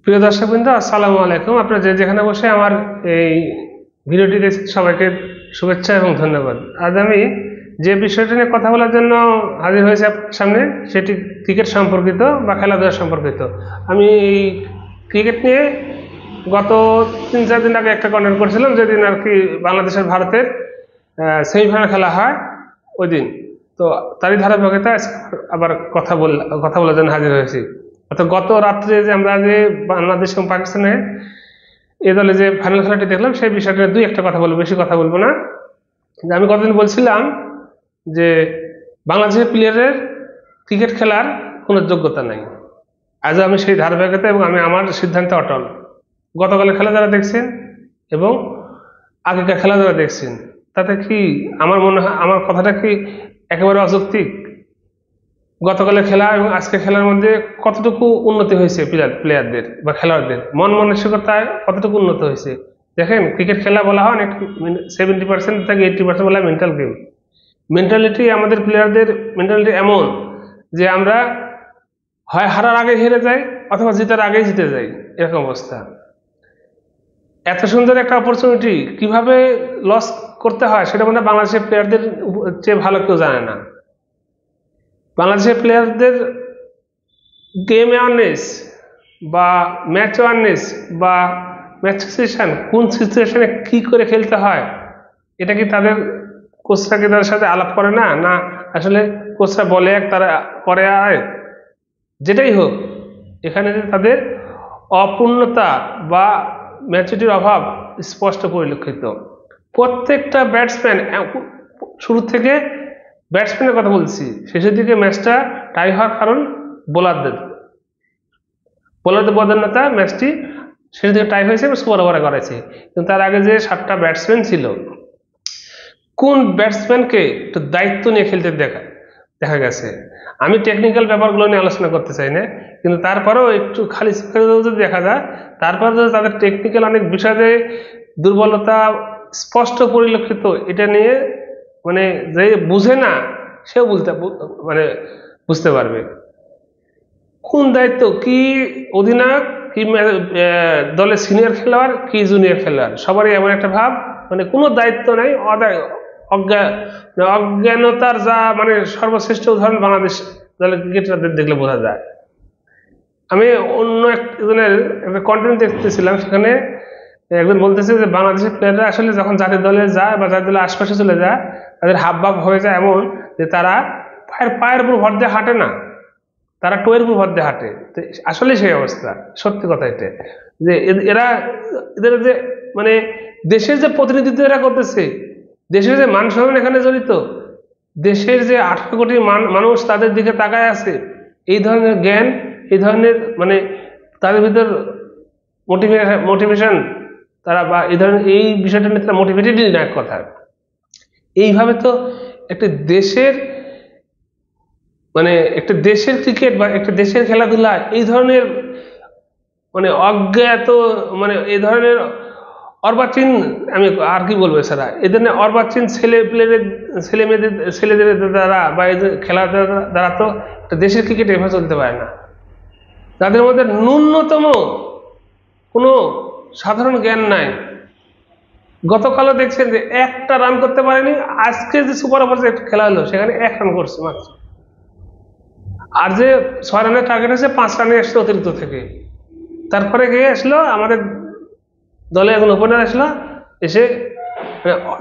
প্রিয় দর্শকবৃন্দ, আসসালামু আলাইকুম। আপনারা যেখানে বসে আমার এই ভিডিওটি দেখছেন সবাইকে শুভেচ্ছা এবং ধন্যবাদ। আজ আমি যে বিষয়টি নিয়ে কথা বলার জন্য হাজির হয়েছি আপনার সামনে সেটি ক্রিকেট সম্পর্কিত বা খেলাধুলা সম্পর্কিত। আমি এই ক্রিকেট নিয়ে গত 3-4 দিন আগে একটা কন্টেন্ট করেছিলাম, যেদিন আর কি বাংলাদেশের ভারতের সেমিফাইনাল খেলা হয় ওই দিন। তো তারই ধারাবাহিকতা আবার কথা বলার জন্য হাজির হয়েছি। অর্থাৎ গত রাত্রে যে আমরা যে বাংলাদেশ এবং পাকিস্তানের এই দলে যে ফাইনাল খেলাটি দেখলাম সেই বিষয়টা দুই একটা কথা বলবো, বেশি কথা বলবো না। আমি কতদিন বলছিলাম যে বাংলাদেশের প্লেয়ারের ক্রিকেট খেলার কোনো যোগ্যতা নাই। আজ আমি সেই ধারাবাহিকতা এবং আমি আমার সিদ্ধান্তে অটল। গতকালের খেলা যারা দেখছেন এবং আগেকার খেলা যারা দেখছেন, তাতে কি আমার মনে হয় আমার কথাটা কি একেবারে অযৌক্তিক? গতকালের খেলা এবং আজকের খেলার মধ্যে কতটুকু উন্নতি হয়েছে প্লেয়ারদের বা খেলোয়াড়দের মন মানসিকতায় কতটুকু উন্নত হয়েছে? দেখেন, ক্রিকেট খেলা বলা হয় 70% থেকে 80% বলা মেন্টাল গেম। মেন্টালিটি, আমাদের প্লেয়ারদের মেন্টালিটি এমন যে আমরা হয় হারার আগে হেরে যাই অথবা জিতার আগেই জিতে যাই, এরকম অবস্থা। এত সুন্দর একটা অপরচুনিটি কিভাবে লস করতে হয় সেটা মানে বাংলাদেশের প্লেয়ারদের চেয়ে ভালো কেউ জানে না। বাংলাদেশের প্লেয়ারদের গেম অ্যাওয়ারনেস বা ম্যাচ অ্যাওয়ারনেস বা ম্যাচ সিচুয়েশন, কোন সিচুয়েশনে কি করে খেলতে হয়, এটা কি তাদের কোচরা কি তাদের সাথে আলাপ করে না, না আসলে কোচরা বলে এক তারা করে আর যেটাই হোক, এখানে যে তাদের অপূর্ণতা বা ম্যাচুরিটির অভাব স্পষ্ট পরিলক্ষিত। প্রত্যেকটা ব্যাটসম্যান, শুরু থেকে ব্যাটসম্যানের কথা বলছি, শেষের দিকে ম্যাচটা টাই হওয়ার কারণ বোলারদের বদান্যতা। ম্যাচটি শেষের দিকে টাই হয়েছে এবং সুপার ওভারে করেছে। কিন্তু তার আগে যে 7টা ব্যাটসম্যান ছিল, কোন ব্যাটসম্যানকে একটু দায়িত্ব নিয়ে খেলতে দেখা গেছে? আমি টেকনিক্যাল ব্যাপারগুলো নিয়ে আলোচনা করতে চাই না, কিন্তু তারপরেও একটু খালি যদি দেখা যায়, তারপর যদি তাদের টেকনিক্যাল অনেক বিষয়ে দুর্বলতা স্পষ্ট পরিলক্ষিত, এটা নিয়ে মানে যে বুঝে না সেও বুঝতে পারবে কোন দায়িত্ব কি। অধিনায়ক কি দলের সিনিয়র খেলোয়াড় কি জুনিয়র খেলোয়াড়, সবারই এমন একটা ভাব, মানে কোনো দায়িত্ব নাই, অজ্ঞানতার যা সর্বশ্রেষ্ঠ উদাহরণ বাংলাদেশ দলের ক্রিকেটারদের দেখলে বোঝা যায়। আমি অন্য একজনের একটা কন্টেন্ট দেখতেছিলাম, সেখানে একজন বলতেছে যে বাংলাদেশের প্লেয়াররা আসলে যখন জাতীয় দলে যায় বা জাতীয় দলের আশপাশে চলে যায়, তাদের হাবভাব হয়ে যায় এমন যে তারা পায়ের উপর ভর দিয়ে হাঁটে না, তারা টোয়ের উপর ভর দিয়ে হাঁটে। আসলে সেই অবস্থা, সত্যি কথা এটা, যে এদের যে দেশের যে প্রতিনিধিত্ব এরা করতেছে, দেশের যে মান সম্মান এখানে জড়িত, দেশের যে 18 কোটি মানুষ তাদের দিকে তাকায় আছে, এই ধরনের জ্ঞান, এই ধরনের তাদের ভিতর মোটিভেশন, তারা বা এই ধরনের এই বিষয়টা নিয়ে তারা মোটিভেটেডই না এক কথা। এইভাবে তো একটা দেশের একটা দেশের ক্রিকেট বা একটা দেশের খেলাধুলা এই ধরনের অজ্ঞাত এই ধরনের অর্বাচীন, আমি আর কি বলবো এছাড়া, এই ধরনের অর্বাচীন ছেলেদের দ্বারা বা এই খেলার দ্বারা তো একটা দেশের ক্রিকেট এভাবে চলতে পারে না। তাদের মধ্যে ন্যূনতম কোনো সাধারণ জ্ঞান নাই। গতকালও দেখছেন যে একটা রান করতে পারেনি, আজকে যে সুপার ওভার যে খেলা হলো সেখানে 1 রান করছে মাত্র, আর যে 6 রানের টার্গেট আছে 5 রানে আসলো অতিরিক্ত থেকে। তারপরে গিয়ে আসলো আমাদের দলে এখন ওপেনার আসলো, এসে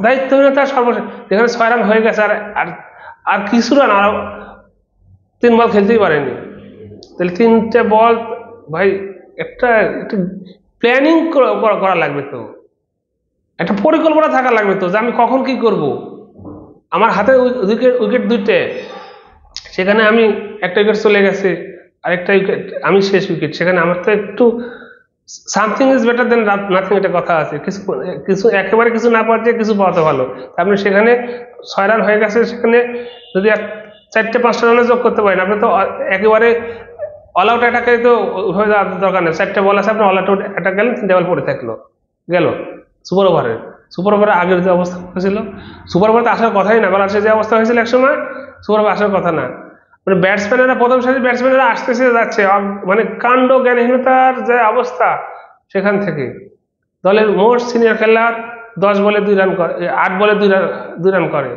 দায়িত্বহীনতা সর্বশেষ, যেখানে 6 রান হয়ে গেছে আর কিছু রান, আর 3 বল খেলতেই পারেনি। তাহলে 3টে বল, ভাই একটা প্ল্যানিং করা লাগবে, তো একটা পরিকল্পনা থাকা লাগবে তো, যে আমি কখন কি করব। আমার হাতে উইকেট 2টে, সেখানে আমি একটা উইকেট চলে গেছে, আরেকটা উইকেট আমি শেষ উইকেট, সেখানে আমার তো একটু something is better then nothing, একটা কথা আছে। কিছু একেবারে কিছু না পাওয়ার চেয়ে কিছু পাওয়া তো ভালো। আপনি সেখানে 6 রান হয়ে গেছে, সেখানে যদি 4টে-5টা রানে যোগ করতে পারেন, আপনি তো একেবারে অল আউট অ্যাটাকে তো হয়ে যাওয়ার দরকার নেই। 4টে বল আছে, আপনি অল আউট অ্যাটাক গেলেন, 3টে বল পড়ে গেল সুপার ওভারে আগের যে অবস্থা হয়েছিল, সুপার ওভারে তো আসার কথাই না, বাংলাদেশের যে অবস্থা হয়েছিল একসময়, সুপার ওভারে আসার কথা না। মানে ব্যাটসম্যানেরা প্রথম সারির ব্যাটসম্যানেরা আসতেছে যাচ্ছে, মানে কাণ্ড জ্ঞানহীনতার যে অবস্থা সেখান থেকে। দলের মোস্ট সিনিয়র খেলোয়াড় 10 বলে 2 রান করে, 8 বলে 2 রান করে।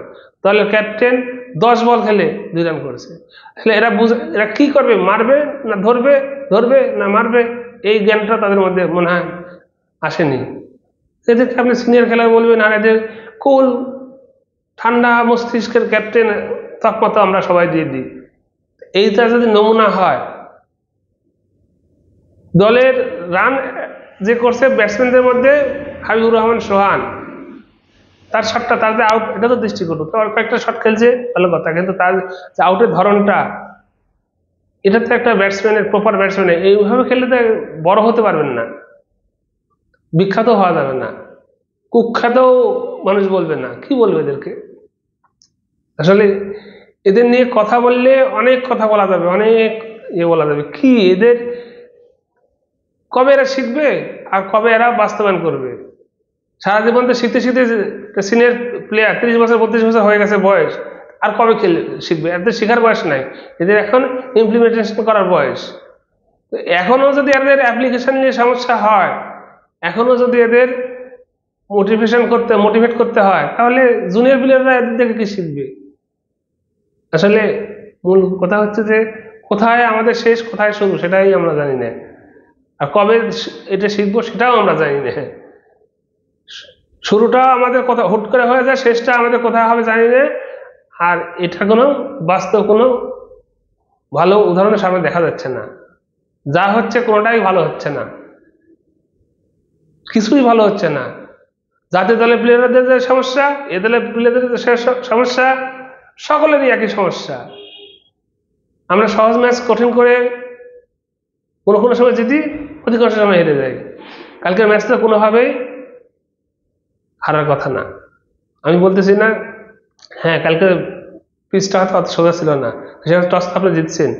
দলের ক্যাপ্টেন 10 বল খেলে 2 রান করেছে। তাহলে এরা কি করবে? মারবে না ধরবে, ধরবে না মারবে, এই জ্ঞানটা তাদের মধ্যে মনে হয় আসেনি। এদেরকে আপনি সিনিয়র খেলোয়াড় বলবেন, আর এদের কুল ঠান্ডা মস্তিষ্কের ক্যাপ্টেন তকমা আমরা সবাই দিয়ে দিই। এইটা যদি নমুনা হয়, দলের রান যে করছে ব্যাটসম্যানদের মধ্যে হাবিবুর রহমান সোহান, তার শটটা, তার যে আউট, এটা তো দৃষ্টিকটু। তো কয়েকটা শট খেলছে ভালো কথা, কিন্তু তার যে আউটের ধরনটা, এটা তো একটা ব্যাটসম্যানের, প্রপার ব্যাটসম্যানের এইভাবে খেললে তো বড় হতে পারবেন না, বিখ্যাত হওয়া যাবে না, কুখ্যাত মানুষ বলবে না, কি বলবে এদেরকে? আসলে এদের নিয়ে কথা বললে অনেক কথা বলা যাবে, অনেক বলা যাবে। কি এদের কবে এরা শিখবে আর কবে এরা বাস্তবায়ন করবে? সারা জীবন তো শিখতে শিখতে সিনিয়র প্লেয়ার, 30 বছর 32 বছর হয়ে গেছে বয়স, আর কবে শিখবে? এদের শেখার বয়স নাই, এদের এখন ইমপ্লিমেন্টেশন করার বয়স। এখনো যদি এদের অ্যাপ্লিকেশন নিয়ে সমস্যা হয়, এখনো যদি এদের মোটিভেট করতে হয়, তাহলে জুনিয়র প্লেয়াররা এদের দেখে কি শিখবে? আসলে মূল কথা হচ্ছে যে কোথায় আমাদের শেষ, কোথায় শুরু, সেটাই আমরা জানি না, আর কবে এটা শিখবো সেটাও আমরা জানি না। শুরুটা আমাদের কথা হুট করে হয়ে যায়, শেষটা আমাদের কোথায় হবে জানি না। আর এটা কোনো বাস্তব কোনো ভালো উদাহরণের সামনে দেখা যাচ্ছে না। যা হচ্ছে কোনোটাই ভালো হচ্ছে না, কিছুই ভালো হচ্ছে না। জাতীয় দলের প্লেয়ারদের যে সমস্যা, এ দলের প্লেয়ারদের যে সমস্যা, সকলেরই একই সমস্যা। আমরা সহজ ম্যাচ কঠিন করে কোনো কোনো সময় জিতি, অধিকাংশ সময় হেরে যাই। কালকের ম্যাচটা কোনোভাবেই হারার কথা না। আমি বলতেছি না, হ্যাঁ কালকে পিচটা হয়তো অত সোজা ছিল না, সেখানে টস আপনি জিতছেন।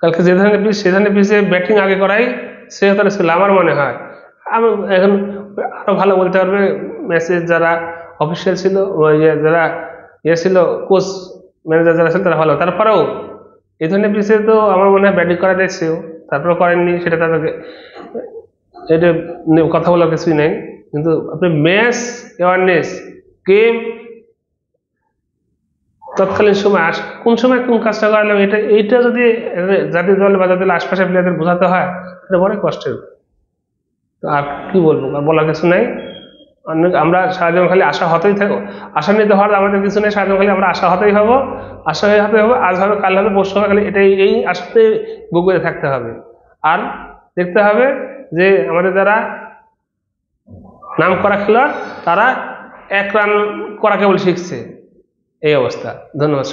কালকে যে ধরনের পিচ, সে ধরনের পিচে ব্যাটিং আগে করাই শ্রেয়তর ছিল আমার মনে হয়। আমি এখন আরো ভালো বলতে পারবে ম্যাচের যারা অফিসিয়াল ছিল, যারা ছিল কোচ ম্যানেজার যারা ছিল, তারা ভালো। তারপরেও এই ধরনের পিচে তো আমার মনে হয় ব্যাটিং করা যাচ্ছে, তারপরে করেননি, সেটা তাদেরকে এটা কথা বলার কিছুই নেই। কিন্তু আপনি ম্যাচ অ্যাওয়ারনেস, গেম তৎকালীন সময় কোন সময় কোন কাজটা করালাম, এইটা যদি জাতীয় দল বা জাতীয় আশপাশের প্লেয়ারদের বোঝাতে হয়, এটা বড় কষ্টের। তো আর কি বলবো, বলার কিছু নাই। আমরা সারাজীবন খালি আশা হতেই থাকবো, আশা নিতে হওয়ার আমাদের কিছু নেই। সারাজীবন খালি আমরা আশা হতেই হবো, আশা হতে হবে, আজ হবে কাল হবে পরশু হবে, খালি এটাই, এই আশাতে বুক থাকতে হবে। আর দেখতে হবে যে আমাদের যারা নাম করা খেলোয়াড়, তারা 1 রান করা কেবল শিখছে, এই অবস্থা। ধন্যবাদ।